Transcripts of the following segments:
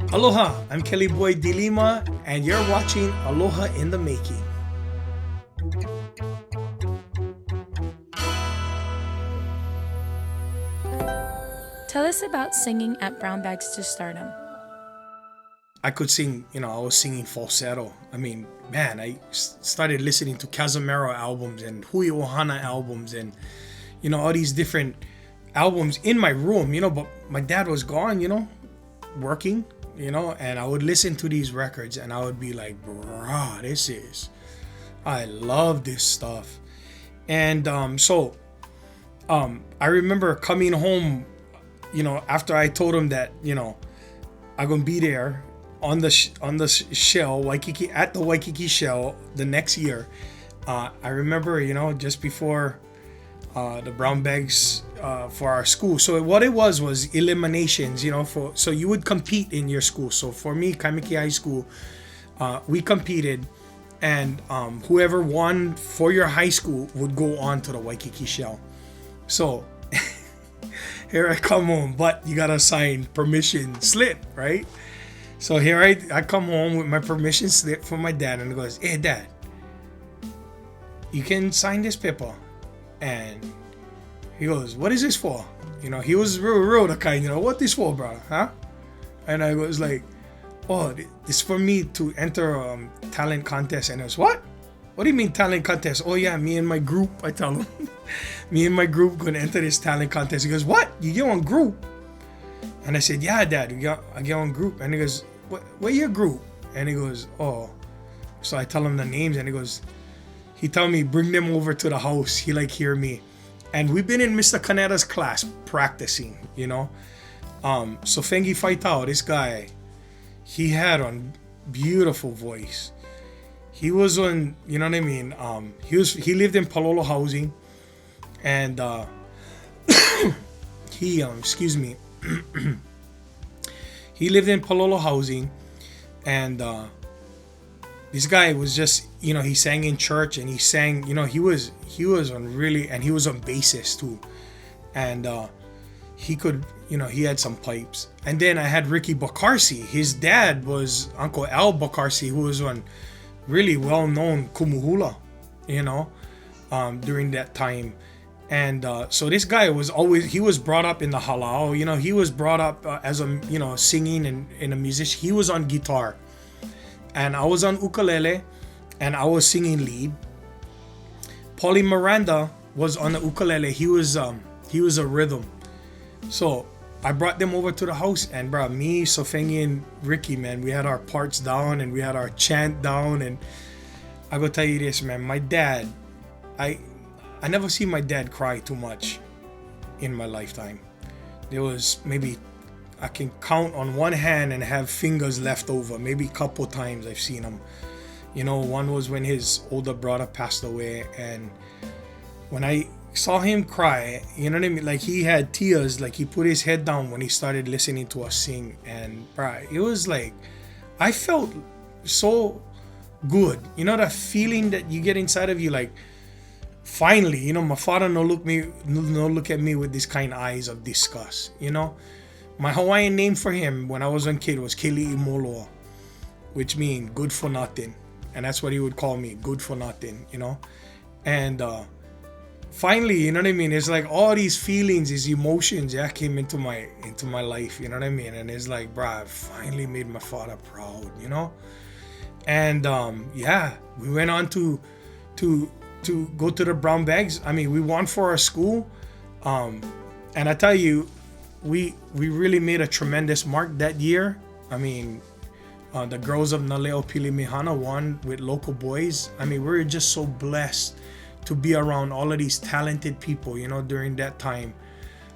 Aloha, I'm Kelly Boy Dilima, and you're watching Aloha in the Making. Tell us about singing at Brown Bags to Stardom. I could sing, I was singing falsetto. I started listening to Kazumero albums and Hui Ohana albums and, all these different albums in my room, but my dad was gone, working, and I would listen to these records and I would be like, bruh, I love this stuff. And I remember coming home, after I told him that, I'm gonna be there on the shell, Waikiki, at the Waikiki shell the next year. I remember, just before the brown bags for our school. So what it was eliminations, so you would compete in your school. So for me, Kaimiki High School, we competed, and whoever won for your high school would go on to the Waikiki shell. So here I come home, but you gotta sign permission slip, right? So here I come home with my permission slip from my dad, and he goes, "Hey, Dad, you can sign this paper." And he goes, "What is this for?" He was real the kind, "What this for, brother? Huh?" And I was like, "Oh, this for me to enter a talent contest." And he goes, "What? What do you mean talent contest?" "Oh yeah, me and my group," I tell him. "Me and my group gonna enter this talent contest." He goes, "What? You get on group?" And I said, "Yeah, Dad, I get on group." And he goes, "What your group?" And he goes, "Oh." So I tell him the names, and he tell me, "Bring them over to the house." He hear me. And we've been in Mr. Kaneta's class practicing, So Fengi Faitao, this guy, he had a beautiful voice. He was on, you know what I mean? He lived in Palolo housing, and he he lived in Palolo housing, and this guy was just, he sang in church, and he sang, he was on really, and he was on bassist too, and he could, he had some pipes. And then I had Ricky Bakarsi. His dad was Uncle Al Bakarsi, who was on really well-known kumuhula, during that time. And so this guy he was brought up in the halau, he was brought up as a, singing and a musician. He was on guitar, and I was on ukulele, and I was singing lead. Paulie Miranda was on the ukulele. He was a rhythm. So I brought them over to the house, and me, Sofengi, and Ricky, man, we had our parts down, and we had our chant down. And I go tell you this, man, my dad, I never seen my dad cry too much in my lifetime. There was maybe, I can count on one hand and have fingers left over. Maybe a couple times I've seen him. One was when his older brother passed away, and when I saw him cry, you know what I mean? He had tears, he put his head down when he started listening to us sing. And it was I felt so good. That feeling that you get inside of you, finally, my father no look at me with this kind of eyes of disgust. My Hawaiian name for him when I was a kid was Kili Imoloa, which means good for nothing. And that's what he would call me, good for nothing, And finally, you know what I mean? It's all these feelings, these emotions, came into my life, you know what I mean? And it's I finally made my father proud, And we went on to go to the brown bags. We won for our school, and I tell you, we really made a tremendous mark that year. The girls of Naleo Pilimihana won with local boys. We were just so blessed to be around all of these talented people, during that time.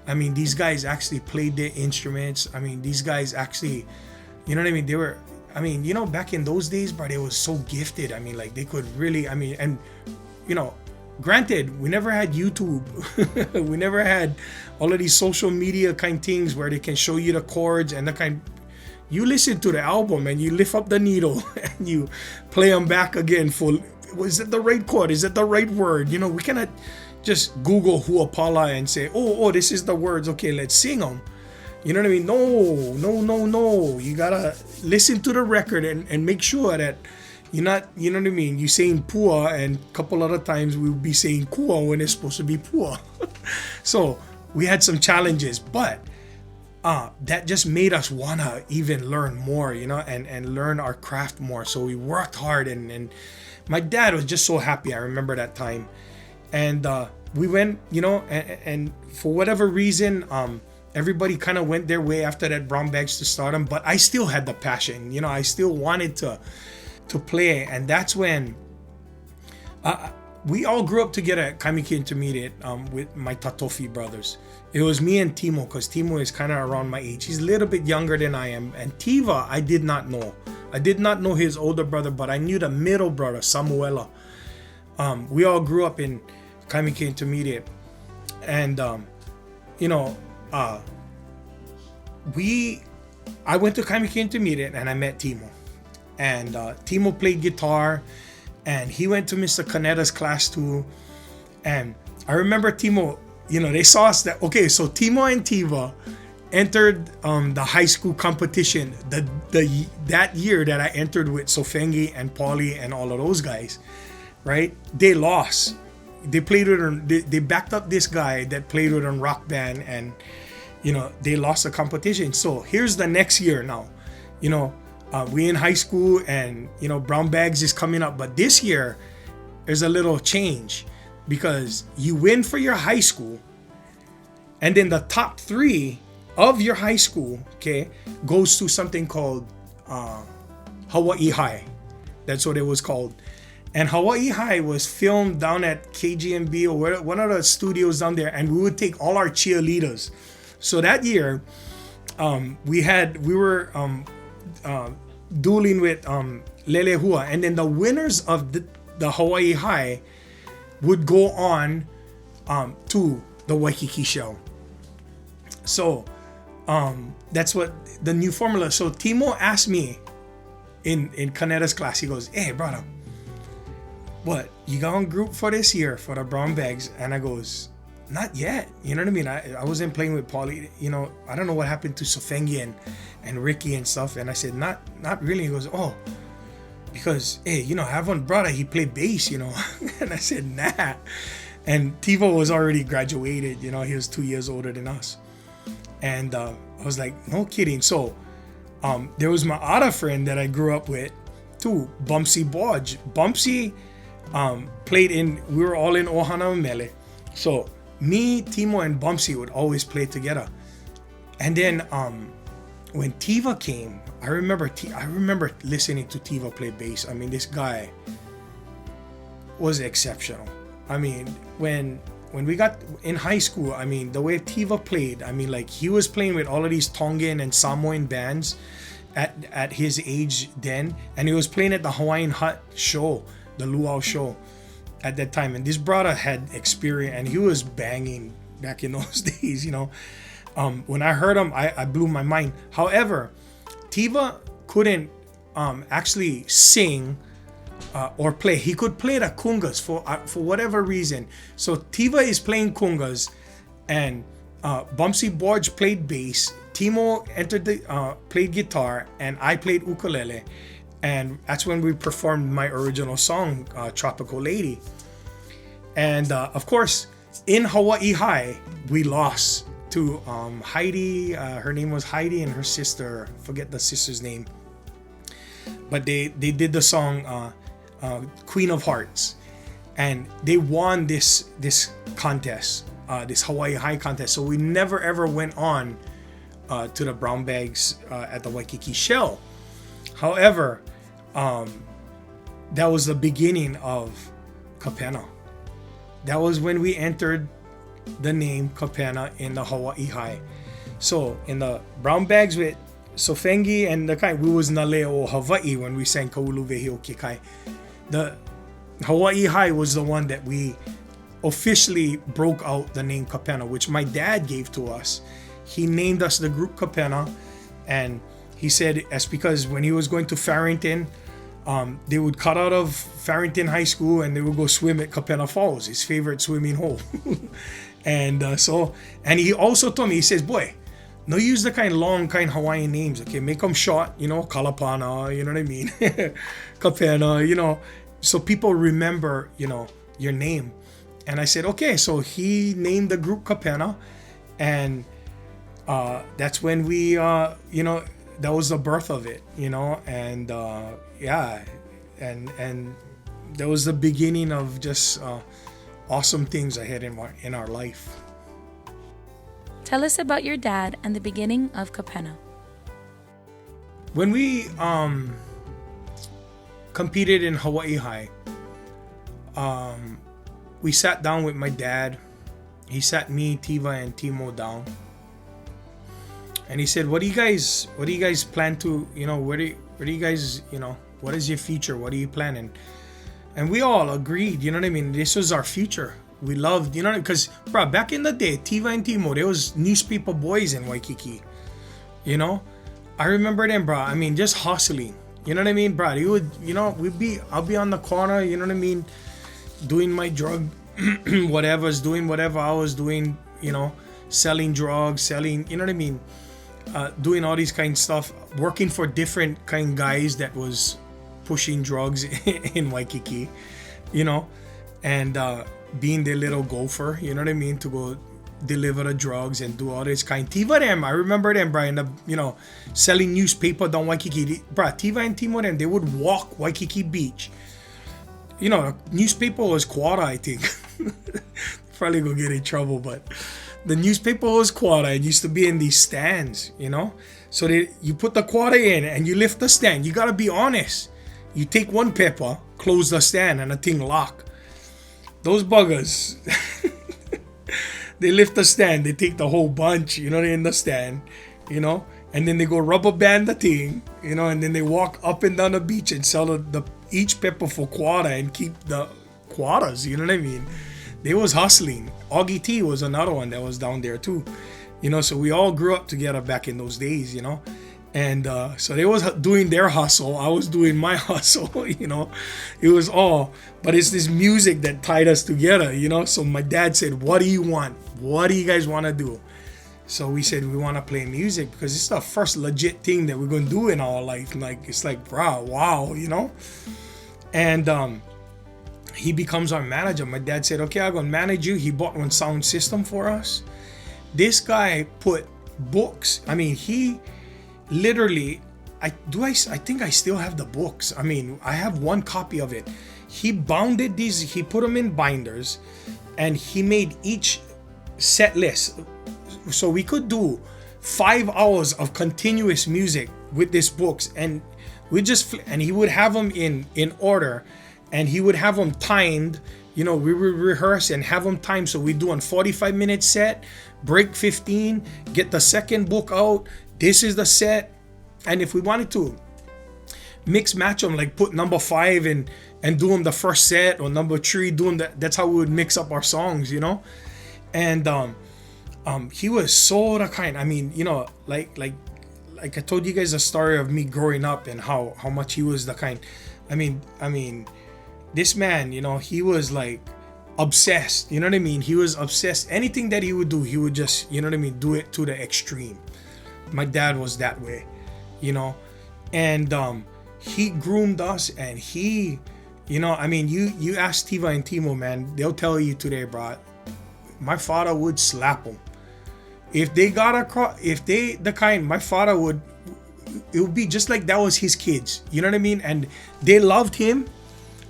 These guys actually played their instruments. These guys actually, you know what I mean? They were, back in those days, they was so gifted. They could really, and granted, we never had YouTube. We never had all of these social media kind things where they can show you the chords and the kind. You listen to the album and you lift up the needle and you play them back again for, is it the right chord? Is it the right word? We cannot just Google Huapala and say, oh, this is the words. Okay, let's sing them. You know what I mean? No. You gotta listen to the record and make sure that you're not, you know what I mean? You saying pua, and a couple other times we would be saying kua when it's supposed to be pua. So we had some challenges, but that just made us wanna even learn more, you know, and learn our craft more. So we worked hard, and my dad was just so happy. I remember that time, and we went, you know, and for whatever reason, everybody kind of went their way after that Brown Bags to Stardom, but I still had the passion, you know, I still wanted to play. And that's when we all grew up together at Kamiki Intermediate with my Tatofi brothers. It was me and Timo, because Timo is kind of around my age. He's a little bit younger than I am. And Tiva, I did not know. I did not know his older brother, but I knew the middle brother, Samuela. We all grew up in Kamiki Intermediate. And, you know, I went to Kamiki Intermediate and I met Timo. And Timo played guitar, and he went to Mr. Canetta's class too. And I remember Timo, you know, they saw us that, okay, so Timo and Tiva entered the high school competition that year that I entered with Sofengi and Paulie and all of those guys, right? They lost. They played with, they backed up this guy that played with a rock band, and, you know, they lost the competition. So here's the next year now, you know, we in high school, and, you know, Brown Bags is coming up. But this year, there's a little change, because you win for your high school, and then the top 3 of your high school, okay, goes to something called Hawaii High. That's what it was called. And Hawaii High was filmed down at KGMB or one of the studios down there, and we would take all our cheerleaders. So that year, we were dueling with Lelehua, and then the winners of the Hawaii High would go on to the Waikiki show. So that's what the new formula. So Timo asked me in Canetta's class, he goes, "Hey brother, what, you got on group for this year for the Brown Bags?" And I goes, "Not yet." You know what I mean? I wasn't playing with Paulie. You know, I don't know what happened to Sofengi and Ricky and stuff. And I said, not really. He goes, "Oh, because, hey, you know, I have one brother, he played bass, you know." And I said, "Nah." And Tivo was already graduated, you know, he was 2 years older than us. And I was like, no kidding. So there was my other friend that I grew up with too, Bumpsy Bodge. Bumpsy played we were all in Ohana Mele. So me, Timo, and Bumpsy would always play together. And then when Tiva came, I remember listening to Tiva play bass. I mean, this guy was exceptional. I mean, when we got in high school, I mean, the way Tiva played, I mean, like, he was playing with all of these Tongan and Samoan bands at his age then, and he was playing at the Hawaiian Hut show, the Luau show at that time. And this brother had experience, and he was banging back in those days, you know. When I heard him, I blew my mind. However, Tiva couldn't actually sing or play. He could play the congas for whatever reason. So Tiva is playing congas, and Bumpsy Borge played bass. Timo played guitar, and I played ukulele. And that's when we performed my original song, Tropical Lady. And of course, in Hawaii High, we lost to Heidi. Her name was Heidi, and her sister, forget the sister's name. But they did the song Queen of Hearts, and they won this contest, this Hawaii High contest. So we never ever went on to the Brown Bags at the Waikiki Shell. However, that was the beginning of Kapena. That was when we entered the name Kapena in the Hawaii High. So in the Brown Bags with Sofengi and the Kai, we was Naleo Hawaii when we sang Kaulu Vehi o Kikai. The Hawaii High was the one that we officially broke out the name Kapena, which my dad gave to us. He named us the group Kapena, and he said it's because when he was going to Farrington, they would cut out of Farrington High School and they would go swim at Kapena Falls, his favorite swimming hole. And he also told me, he says, "Boy, No use the kind of long kind Hawaiian names, okay? Make them short, you know, Kalapana, you know what I mean? Kapena, you know, so people remember, you know, your name. And I said, okay, so he named the group Kapena, and that's when we, you know, that was the birth of it, you know, and yeah, and that was the beginning of just awesome things ahead in our life. Tell us about your dad and the beginning of Kapena. When we competed in Hawaii High, we sat down with my dad. He sat me, Tiva, and Timo down, and he said, "What do you guys plan to, you know, where do you guys, you know, what is your future? What are you planning?" And we all agreed, you know what I mean? This was our future. We loved, you know, because, bro, back in the day, Tiva and Timo, there was newspaper boys in Waikiki, you know? I remember them, bro. I mean, just hustling, you know what I mean, bro? You would, you know, I'll be on the corner, you know what I mean? Doing my drug, doing whatever I was doing, you know, selling drugs, you know what I mean? Doing all these kind of stuff, working for different kind of guys that was pushing drugs in Waikiki, you know, and being their little gopher, you know what I mean, to go deliver the drugs and do all this kind. Tiva them, I remember them, Brian, you know, selling newspaper down Waikiki. Bro, Tiva and Timo them, they would walk Waikiki Beach. You know, the newspaper was quarter, I think. Probably gonna get in trouble, but the newspaper was quarter. It used to be in these stands, you know. So you put the quarter in and you lift the stand. You gotta be honest. You take one paper, close the stand, and the thing lock. Those buggers, they lift the stand, they take the whole bunch, you know, in the stand, you know, and then they go rubber band the thing, you know, and then they walk up and down the beach and sell each pepper for quarter and keep the quarters, you know what I mean? They was hustling. Augie T was another one that was down there too, you know, so we all grew up together back in those days, you know. And so they was doing their hustle. I was doing my hustle, you know. It was all, but it's this music that tied us together, you know. So my dad said, "What do you want? What do you guys want to do?" So we said, "We want to play music because it's the first legit thing that we're going to do in our life." Like, it's like, wow, you know. And he becomes our manager. My dad said, "Okay, I'm going to manage you." He bought one sound system for us. This guy put books. I mean, he literally, I think I still have the books. I mean, I have one copy of it. He bounded these, he put them in binders, and he made each set list. So we could do 5 hours of continuous music with these books, and and he would have them in order, and he would have them timed. You know, we would rehearse and have them timed. So we do a 45-minute set, break 15, get the second book out. This is the set. And if we wanted to mix match them, like put number 5 and do them the first set, or number 3 doing that, that's how we would mix up our songs, you know. And he was so the kind. I mean, you know, like I told you guys a story of me growing up and how much he was the kind. I mean, this man, you know, he was like obsessed, you know what I mean? He was obsessed. Anything that he would do, he would just, you know what I mean, do it to the extreme. My dad was that way, you know. And he groomed us, and he, you know, I mean, you ask Tiva and Timo, man, they'll tell you today, bro, my father would slap them. If they got across, my father would, it would be just like that was his kids, you know what I mean? And they loved him.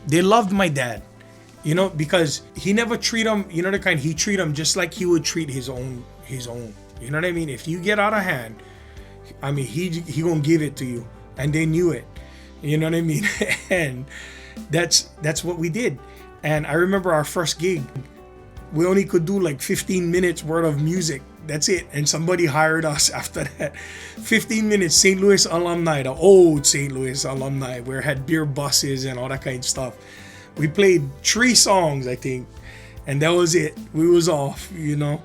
They loved my dad, you know, because he never treat them, you know, the kind, he treat them just like he would treat his own, you know what I mean? If you get out of hand, I mean, he gonna give it to you, and they knew it, you know what I mean? And that's what we did. And I remember our first gig, we only could do like 15 minutes worth of music. That's it. And somebody hired us after that. 15 minutes, St. Louis alumni, the old St. Louis alumni, where it had beer buses and all that kind of stuff. We played 3 songs, I think, and that was it. We was off, you know.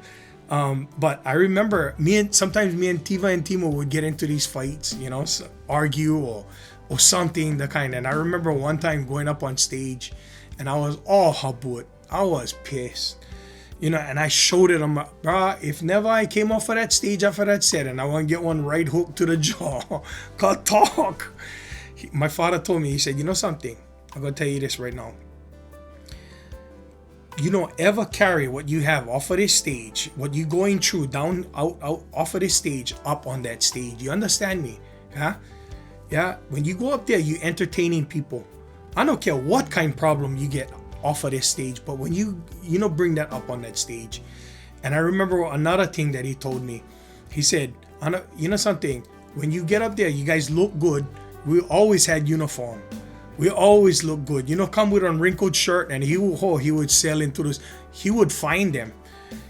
But I remember sometimes me and Tiva and Timo would get into these fights, you know, argue or something, the kind. And I remember one time going up on stage, and I was all habut. I was pissed. And I showed it. I'm like, bruh, if never I came off of that stage after that set, and I want to get one right hook to the jaw, can't talk. My father told me, he said, you know something? I'm going to tell you this right now. You don't ever carry what you have off of this stage, what you going through down, out, off of this stage, up on that stage. You understand me? Huh? Yeah. When you go up there, you entertaining people. I don't care what kind of problem you get off of this stage, but when you bring that up on that stage. And I remember another thing that he told me. He said, you know something? When you get up there, you guys look good. We always had uniform. We always look good. Come with a wrinkled shirt, and he would sell into this. He would find them.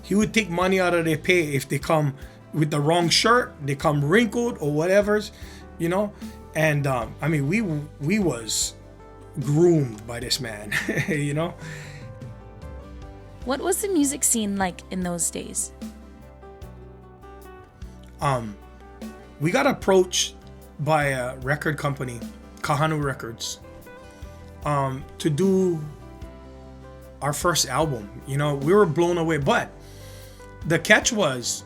He would take money out of their pay if they come with the wrong shirt, they come wrinkled or whatever, And I mean, we was groomed by this man, What was the music scene like in those days? We got approached by a record company, Kahanu Records, to do our first album. We were blown away, but the catch was,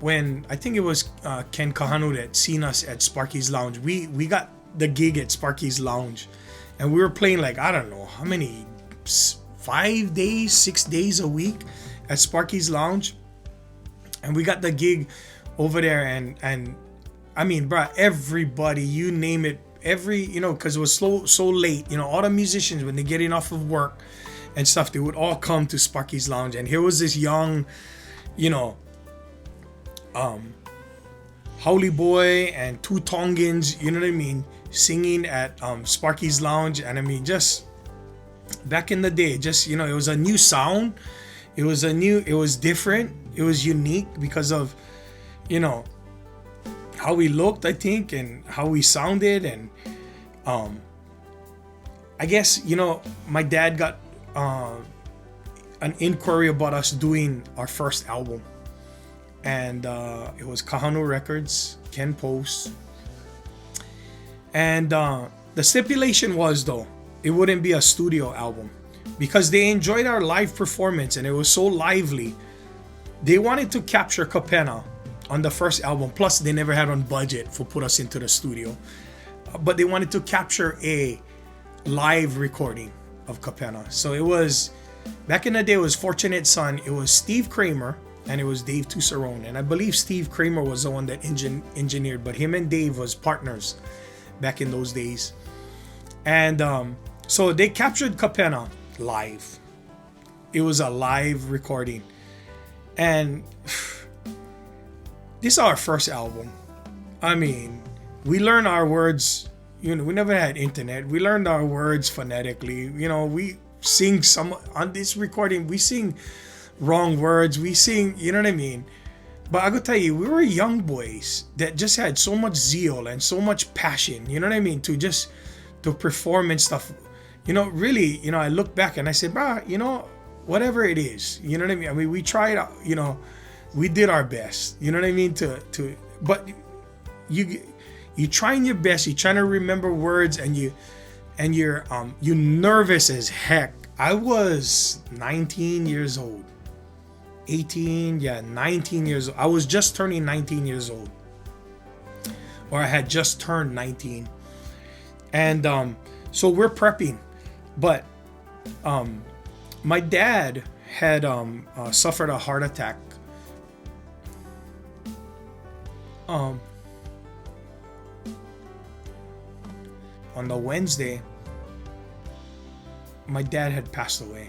when I think it was Ken Kahanu that seen us at Sparky's Lounge. We got the gig at Sparky's Lounge, and we were playing like, I don't know how many, 5 days, 6 days a week at Sparky's Lounge, and we got the gig over there, and I mean, bro, everybody, you name it, because it was so late, all the musicians, when they're getting off of work and stuff, they would all come to Sparky's Lounge, and here was this young, Howley Boy and two Tongans, you know what I mean, singing at Sparky's Lounge. And I mean, just back in the day, just, it was a new sound. It was different. It was unique because of, how we looked, I think, and how we sounded. And I guess, my dad got an inquiry about us doing our first album. And it was Kahanu Records, Ken Post. And the stipulation was, though, it wouldn't be a studio album, because they enjoyed our live performance and it was so lively. They wanted to capture Kapena on the first album. Plus, they never had on budget for put us into the studio. But they wanted to capture a live recording of Kapena. So it was, back in the day, it was Fortunate Son. It was Steve Kramer and it was Dave Tusserone. And I believe Steve Kramer was the one that engineered, but him and Dave was partners back in those days. And so they captured Kapena live. It was a live recording. And this is our first album. I mean, we learned our words. We never had internet. We learned our words phonetically. We sing some on this recording. We sing wrong words. We sing, you know what I mean? But I gotta tell you, we were young boys that just had so much zeal and so much passion, you know what I mean, to perform and stuff. Really, I look back and I said, whatever it is, you know what I mean? I mean, we tried, we did our best, you know what I mean? But you trying your best, you're trying to remember words, and you're nervous as heck. I was 19 years old. 19 years old. I was just turning 19 years old. Or I had just turned 19. And so we're prepping. But my dad had suffered a heart attack. On the Wednesday, my dad had passed away.